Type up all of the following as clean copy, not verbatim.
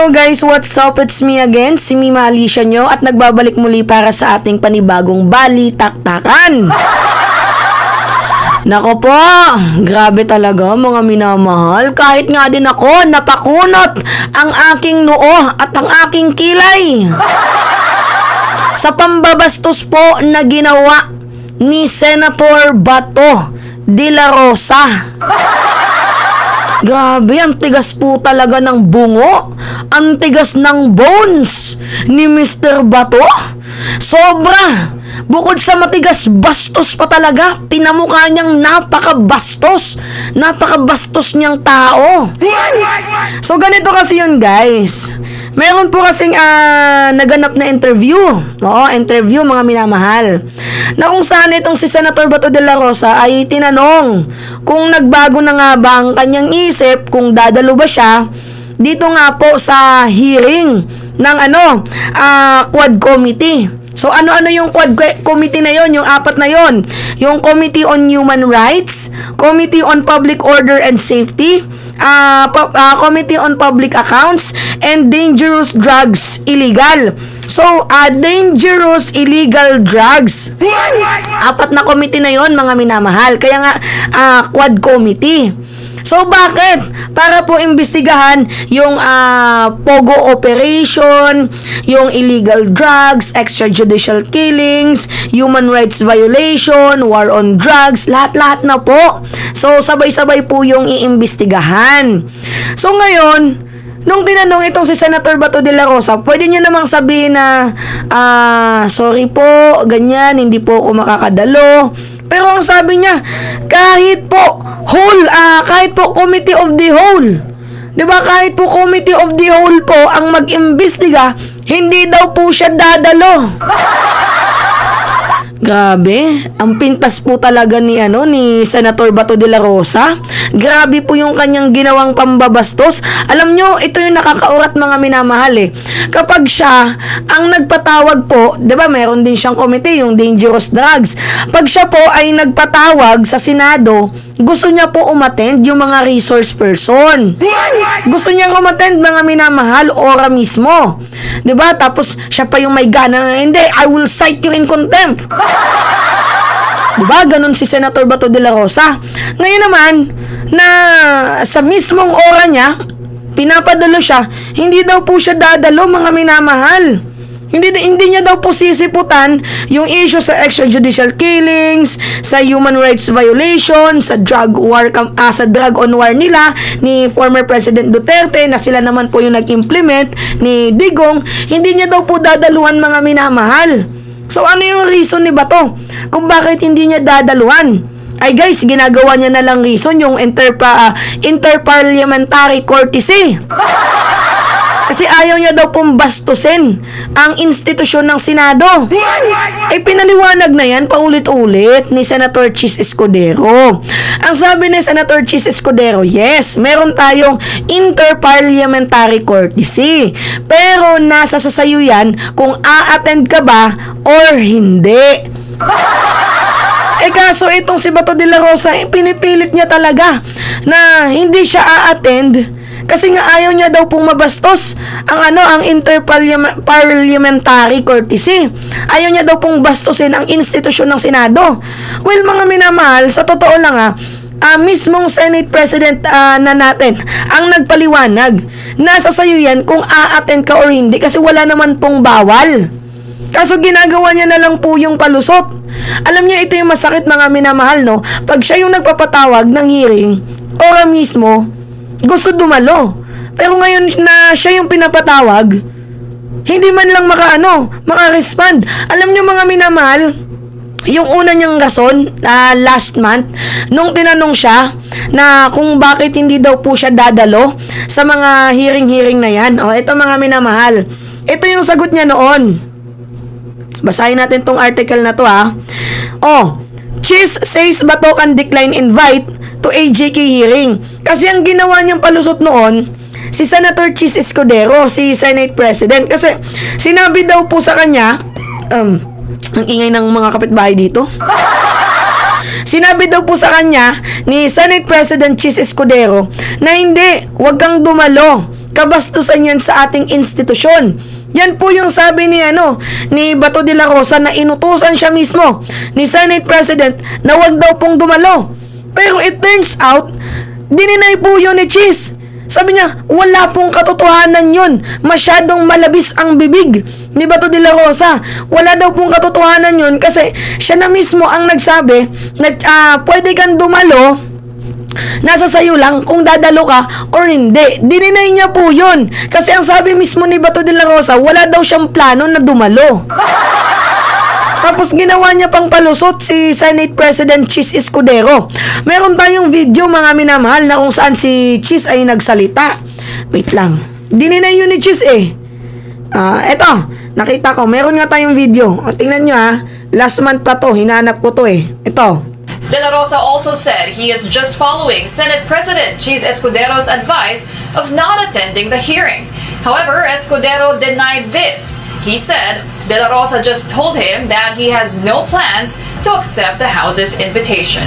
Hello guys, what's up? It's me again, si Mima Alicia nyo at nagbabalik muli para sa ating panibagong balitaktakan. Nako po, grabe talaga mga minamahal. Kahit nga din ako, napakunot ang aking noo at ang aking kilay sa pambabastos po na ginawa ni Senator Bato de la Rosa. Grabe, ang tigas po talaga ng bungo. Ang tigas ng bones ni Mr. Bato. Sobra. Bukod sa matigas, bastos pa talaga. Pinamukha niyang napakabastos. Napakabastos niyang tao. So, ganito kasi yun, guys. Meron po kasing naganap na interview. Oo, interview mga minamahal. Na kung saan itong si Senator Bato de la Rosa ay tinanong kung nagbago na nga ba ang kanyang isip, kung dadalo ba siya dito nga po sa hearing ng Quad Committee. So, ano-ano yung Quad Committee na yon, yung apat na yon? Yung Committee on Human Rights, Committee on Public Order and Safety, Committee on Public Accounts, and Dangerous Drugs Illegal. So, dangerous illegal drugs. Apat na committee na yon mga minamahal. Kaya nga, Quad Committee. So, bakit? Para po imbestigahan yung POGO operation, yung illegal drugs, extrajudicial killings, human rights violation, war on drugs, lahat-lahat na po. So, sabay-sabay po yung iimbestigahan. So, ngayon, nung tinanong itong si Senator Bato de la Rosa, pwede niya namang sabihin na, sorry po, ganyan, hindi po ako makakadalo. Pero ang sabi niya, kahit po Committee of the Whole, diba, kahit po Committee of the Whole po ang mag-imbestiga, hindi daw po siya dadalo. Grabe, ang pintas po talaga ni Senator Bato de la Rosa. Grabe po yung kanyang ginawang pambabastos. Alam nyo, ito yung nakakaurat mga minamahal eh. Kapag siya ang nagpatawag po, 'di ba, meron din siyang committee, yung dangerous drugs. Pag siya po ay nagpatawag sa Senado, gusto niya po umattend yung mga resource person. Gusto niyang umattend mga minamahal, ora mismo. 'Di ba? Tapos siya pa yung may gana, hindi, I will cite you in contempt. Diba? Ganon si Senator Bato de la Rosa. Ngayon naman, na sa mismong ora niya, pinapadalo siya, hindi daw po siya dadalo mga minamahal. Hindi niya daw po sisiputan yung issue sa extrajudicial killings, sa human rights violation, sa drug on war nila ni former President Duterte, na sila naman po yung nag-implement ni Digong. Hindi niya daw po dadaluhan mga minamahal. So, ano yung reason ni Bato kung bakit hindi niya dadaluhan? Ay guys, ginagawa niya na lang reason yung interparliamentary courtesy. Kasi ayaw niya daw pong bastusin ang institusyon ng Senado. Ay pinaliwanag na yan paulit-ulit ni Senator Chis Escudero. Ang sabi ni Senator Chis Escudero, yes, meron tayong interparliamentary courtesy. Pero nasa sasayo yan kung a-attend ka ba or hindi. Kaso itong si Bato de la Rosa, pinipilit niya talaga na hindi siya a-attend kasi nga ayaw niya daw pong mabastos ang interparliamentary courtesy. Ayaw niya daw pong bastusin ang institusyon ng Senado. Well, mga minamahal, sa totoo lang mismong Senate President na natin ang nagpaliwanag. Nasa sayo yan kung a-attend ka or hindi kasi wala naman pong bawal. Kaso ginagawa niya na lang po yung palusot. Alam niyo, ito yung masakit mga minamahal, no? Pag siya yung nagpapatawag ng hearing, ora mismo, gusto dumalo. Pero ngayon na siya yung pinapatawag, hindi man lang maka-respond. Alam niyo mga minamahal, yung una niyang rason, last month, nung tinanong siya na kung bakit hindi daw po siya dadalo sa mga hearing na yan. Ito mga minamahal, ito yung sagot niya noon. Basahin natin tong article na to Chis says Bato can decline invite to AJK hearing. Kasi ang ginawa niyang palusot noon, si Senator Chis Escudero, si Senate President. Kasi sinabi daw po sa kanya, ang ingay ng mga kapitbahay dito. Sinabi daw po sa kanya ni Senate President Chis Escudero na hindi, huwag kang dumalo kabastusan yan sa ating institusyon. Yan po yung sabi ni Bato de la Rosa na inutusan siya mismo ni Senate President na wag daw pong dumalo. Pero it turns out, dininay po yun ni Cheese. Sabi niya, wala pong katotohanan yun. Masyadong malabis ang bibig ni Bato de la Rosa. Wala daw pong katotohanan yun kasi siya na mismo ang nagsabi na pwede kang dumalo, nasa sayo lang kung dadalo ka or hindi. Dininay niya po yun. Kasi ang sabi mismo ni Bato de la Rosa, wala daw siyang plano na dumalo. Tapos ginawa niya pang palusot si Senate President Cheese Escudero. Meron tayong video mga minamahal na kung saan si Cheese ay nagsalita. Wait lang. Dininay yun ni Cheese eto, nakita ko. Meron nga tayong video. O, tingnan nyo Last month pa to. Hinanap ko to Ito. De la Rosa also said he is just following Senate President Cheese Escudero's advice of not attending the hearing. However, Escudero denied this. He said De la Rosa just told him that he has no plans to accept the House's invitation.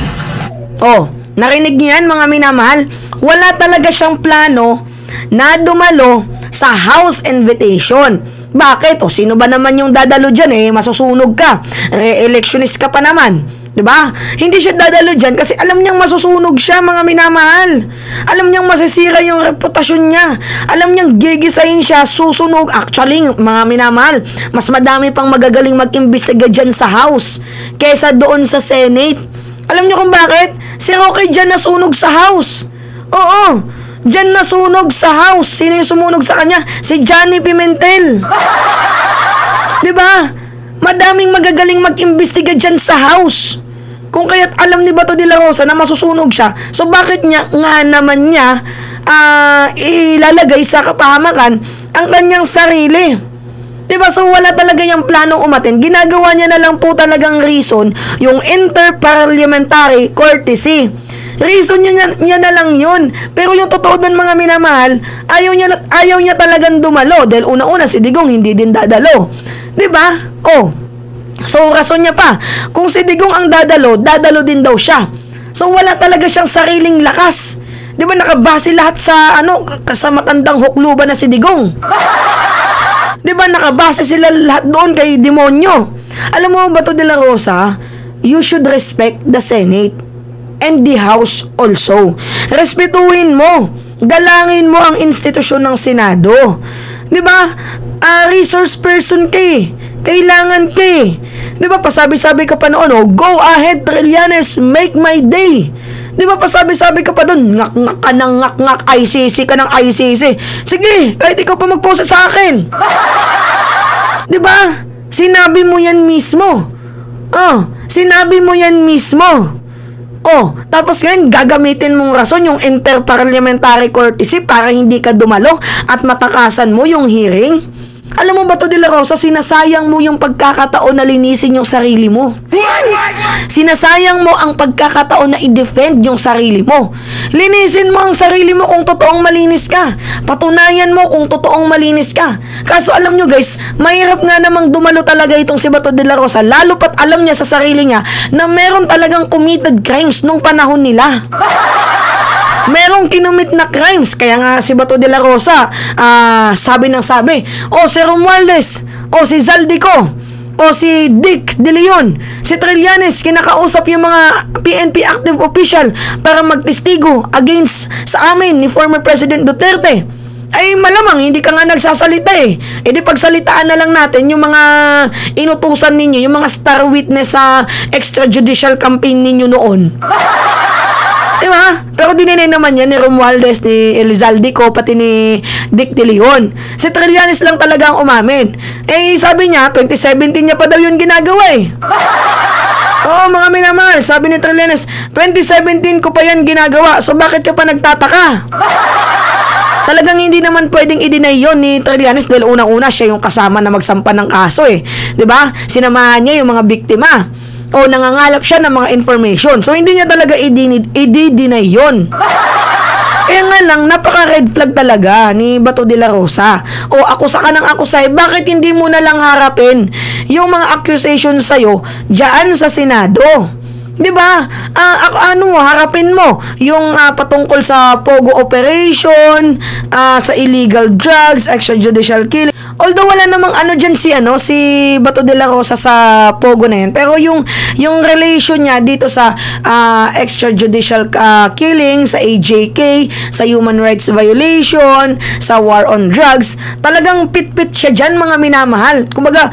Oh, narinig niyo yan mga minamahal? Wala talaga siyang plano na dumalo sa House invitation. Bakit? O sino ba naman yung dadalo dyan masusunog ka. Re-electionist ka pa naman. Diba? Hindi siya dadalo dyan kasi alam niyang masusunog siya mga minamahal. Alam niyang masisira yung reputasyon niya. Alam niyang gigisahin siya, susunog. Actually, mga minamahal, mas madami pang magagaling mag-imbestiga dyan sa House kaysa doon sa Senate. Alam niyo kung bakit? Si Roque dyan nasunog sa House. Oo, dyan nasunog sa House. Sino yung sumunog sa kanya? Si Johnny Pimentel. Diba? Madaming magagaling mag-imbestiga dyan sa House. Kung kaya't alam ni Bato de la Rosa na masusunog siya, so bakit nga naman niya ilalagay sa kapahamakan ang kanyang sarili? Diba? So wala talaga yung planong umaten. Ginagawa niya na lang po talagang reason yung interparliamentary courtesy. Reason niya na lang yun. Pero yung totoo dun mga minamahal, ayaw niya talagang dumalo. Dahil una-una si Digong hindi din dadalo. Diba? So rason niya pa. Kung si Digong ang dadalo din daw siya. So wala talaga siyang sariling lakas. Diba nakabase lahat sa sa matandang hukluban na si Digong. Diba nakabase sila lahat doon kay demonyo. Alam mo Bato de la Rosa, you should respect the Senate and the House also. Respetuhin mo, galangin mo ang institusyon ng Senado. 'Di ba? Resource person kailangan Di ba pasabi-sabi ka pa noon, go ahead Trillanes, make my day. Di ba pasabi-sabi ka pa doon, ngak-ngak ka ng ngak-ngak, ICC ka ng ICC. Sige, kahit ikaw pa mag-post sa akin. Di ba? Sinabi mo yan mismo. Sinabi mo yan mismo. Tapos ngayon, gagamitin mong rason yung interparliamentary courtesy para hindi ka dumalo at matakasan mo yung hearing. Alam mo Bato de la Rosa, sinasayang mo yung pagkakataon na linisin yung sarili mo. Sinasayang mo ang pagkakataon na i-defend yung sarili mo. Linisin mo ang sarili mo kung totoong malinis ka. Patunayan mo kung totoong malinis ka. Kaso alam nyo guys, mahirap nga namang dumalo talaga itong si Bato de la Rosa, lalo pat alam niya sa sarili niya na meron talagang committed crimes nung panahon nila. Merong kinumit na crimes. Kaya nga si Bato de la Rosa sabi si Romualdez, si Zaldico, si Dick De Leon, si Trillanes, kinakausap yung mga PNP active official para magtestigo against sa amin ni former President Duterte. Ay malamang hindi ka nga nagsasalita di pagsalitaan na lang natin yung mga inutusan ninyo, yung mga star witness sa extrajudicial campaign ninyo noon. Diba? Pero dininay naman yan ni Romualdez, ni Elizaldico, pati ni Dick De Leon. Si Trillanes lang talaga ang umamin. Sabi niya, 2017 niya pa daw yun ginagawa mga minamahal, sabi ni Trillanes, 2017 ko pa yan ginagawa, so bakit ka pa nagtataka? Talagang hindi naman pwedeng i-deny yun ni Trillanes dahil unang-una siya yung kasama na magsampa ng kaso Diba? Sinamahan niya yung mga biktima. Nangangalap siya ng mga information. So, hindi niya talaga i-deny yun. Kaya nga lang, napaka-red flag talaga ni Bato de la Rosa. Akusa ka ng akusay, bakit hindi mo na lang harapin yung mga accusation sa'yo dyan sa Senado? 'Di ba? Harapin mo yung patungkol sa Pogo operation, sa illegal drugs, extrajudicial killing. Although wala namang diyan si Bato de la Rosa sa Pogo na yan. Pero yung relation niya dito sa extrajudicial killing, sa AJK, sa human rights violation, sa war on drugs, talagang pit-pit siya dyan, mga minamahal. Kumbaga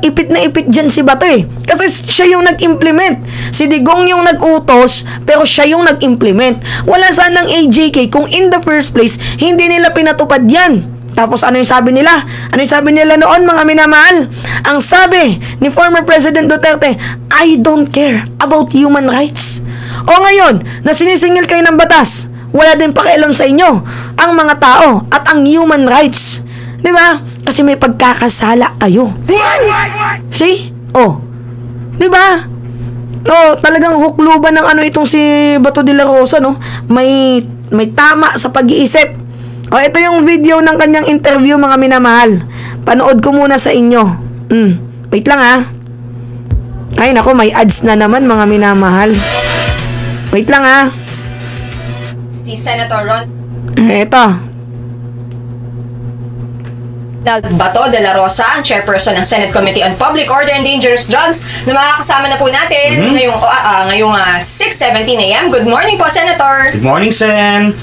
ipit na ipit dyan si Bato Kasi siya yung nag-implement. Si Digong yung nag-utos, pero siya yung nag-implement. Wala sanang AJK kung in the first place, hindi nila pinatupad yan. Tapos ano yung sabi nila? Ano yung sabi nila noon, mga minamahal? Ang sabi ni former President Duterte, I don't care about human rights. O ngayon, na sinisingil kayo ng batas, wala din pakialam sa inyo ang mga tao at ang human rights. Di ba? Kasi may pagkakasala kayo. See? Di ba? Talagang hukluban ng itong si Bato de la Rosa, no? May tama sa pag-iisip. Ito yung video ng kanyang interview, mga minamahal. Panood ko muna sa inyo. Wait lang Ay nako, may ads na naman, mga minamahal. Wait lang Si Senator Ron Ito. Bato de la Rosa, ang chairperson ng Senate Committee on Public Order and Dangerous Drugs, na makakasama na po natin ngayong 6:17 a.m. Good morning po, Senator. Good morning, Sen.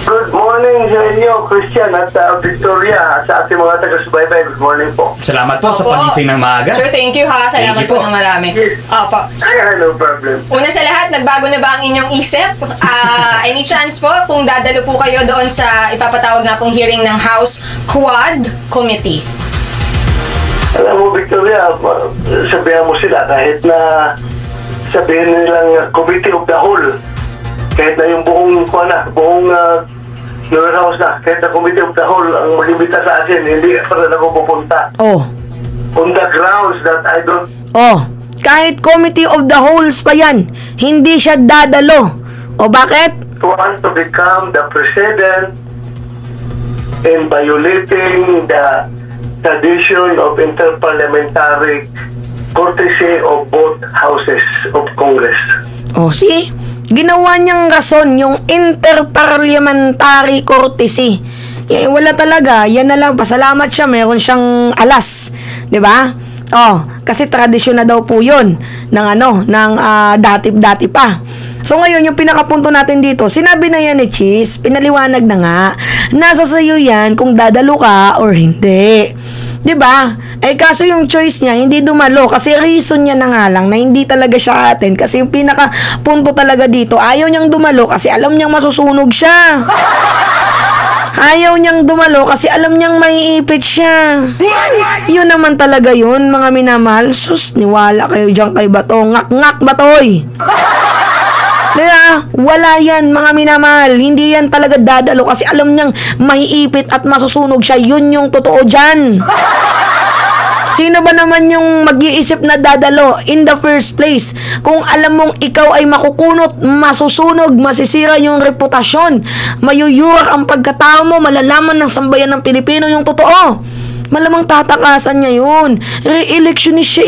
Good morning sa inyo, Christian at Victoria, sa ating mga taga-subaybay. Good morning po. Salamat po sa Opo. pagising ng maaga. Sir, thank you ha. Salamat Thank you po po. ng marami. Yes. Opo. Sir, No problem. una sa lahat, nagbago na ba ang inyong isip? Any chance po kung dadalo po kayo doon sa ipapatawag nga pong hearing ng House Quad Committee? Alam mo, Victoria, sabihan mo sila kahit na sabihin nilang Committee of the Whole, kahit na yung buong lower house na, kahit na Committee of the Whole ang mag-imbita sa akin, hindi pa rin ako pupunta. On the grounds that I don't... Kahit Committee of the Wholes pa yan, hindi siya dadalo. Bakit? want to become the president in violating the tradition of interparliamentary courtesy of both houses of Congress. See? Ginawa niyang rason yung interparliamentary courtesy. Wala talaga. Yan na lang. Pasalamat siya. Meron siyang alas. 'Di ba? Kasi tradisyon na daw po yun ng dati pa. So ngayon, yung pinakapunto natin dito, sinabi na yan ni Cheese, pinaliwanag na nga, nasa sayo yan kung dadalo ka or hindi. 'Di ba? Kaso yung choice niya, hindi dumalo kasi reason niya na nga lang na hindi talaga siya atin kasi yung pinaka-punto talaga dito, ayaw niyang dumalo kasi alam niyang masusunog siya. Ayaw niyang dumalo kasi alam niyang maiipit siya. Yun naman talaga yun, mga minamahal. Sus, niwala kayo dyan kay Bato. Ngak-ngak, Batoy. Diba? Wala yan, mga minamahal. Hindi yan talaga dadalo kasi alam niyang maiipit at masusunog siya. Yun yung totoo dyan. Sino ba naman yung mag-iisip na dadalo in the first place? Kung alam mong ikaw ay makukunot, masusunog, masisira yung reputasyon, mayuyurak ang pagkatao mo, malalaman ng sambayan ng Pilipino yung totoo. Malamang tatakasan niya yun. Re-electionist siya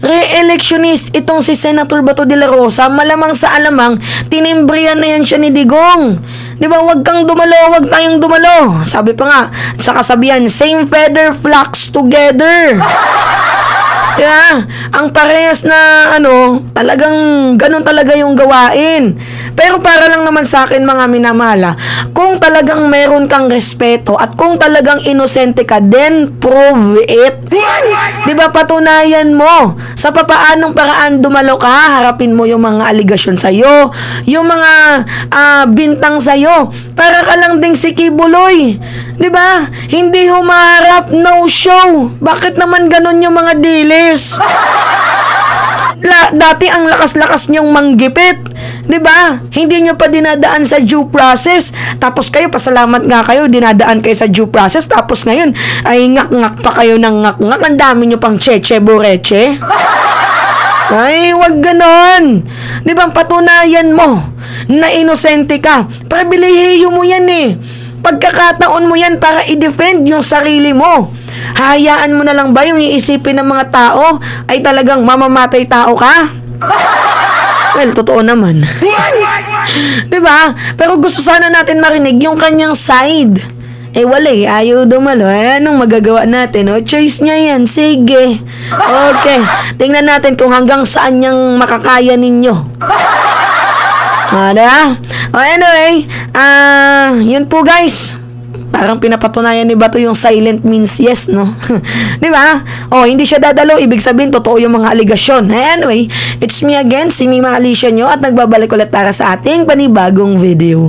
Re-electionist itong si Senator Bato de la Rosa. Malamang sa alamang, tinimbrihan na yan siya ni Digong. Di ba, wag kang dumalo, wag tayong dumalo. Sabi pa nga, sa kasabihan, same feather flocks together. Yeah, ang parehas na talagang ganun talaga yung gawain. Pero para lang naman sa akin, mga minamahal, kung talagang meron kang respeto at kung talagang inosente ka, then prove it. Di ba, patunayan mo sa papaanong paraan dumalo ka, harapin mo yung mga aligasyon sa'yo, yung mga bintang sa'yo, para ka lang ding si Kibuloy. Di ba? Hindi humarap, no show. Bakit naman ganun yung mga dilis? Dati ang lakas-lakas niyong manggipit. 'Di ba? Hindi niyo pa dinadaan sa due process. Tapos kayo, pasalamat nga kayo, dinadaan kayo sa due process. Tapos ngayon, ay ngak-ngak pa kayo ng ngak-ngak. Ang dami niyo pang cheche boreche. Ay, wag ganon. 'Di ba? Patunayan mo na inosente ka. Pribilehiyo mo yan Pagkakataon mo yan para i-defend yung sarili mo. Hahayaan mo na lang ba yung iisipin ng mga tao ay talagang mamamatay tao ka? Well, totoo naman. Diba? Pero gusto sana natin marinig yung kanyang side. Eh, wala eh. Ayaw dumalo. Eh, anong magagawa natin? O, choice niya yan. Sige. Okay. Tingnan natin kung hanggang saan niyang makakaya ninyo. Diba? O, anyway. Yun po, guys. Parang pinapatunayan ni Bato yung silent means yes, no? Diba? O, hindi siya dadalo. Ibig sabihin, totoo yung mga aligasyon. Anyway, it's me again, si Mima Alicia nyo, at nagbabalik ulit para sa ating panibagong video.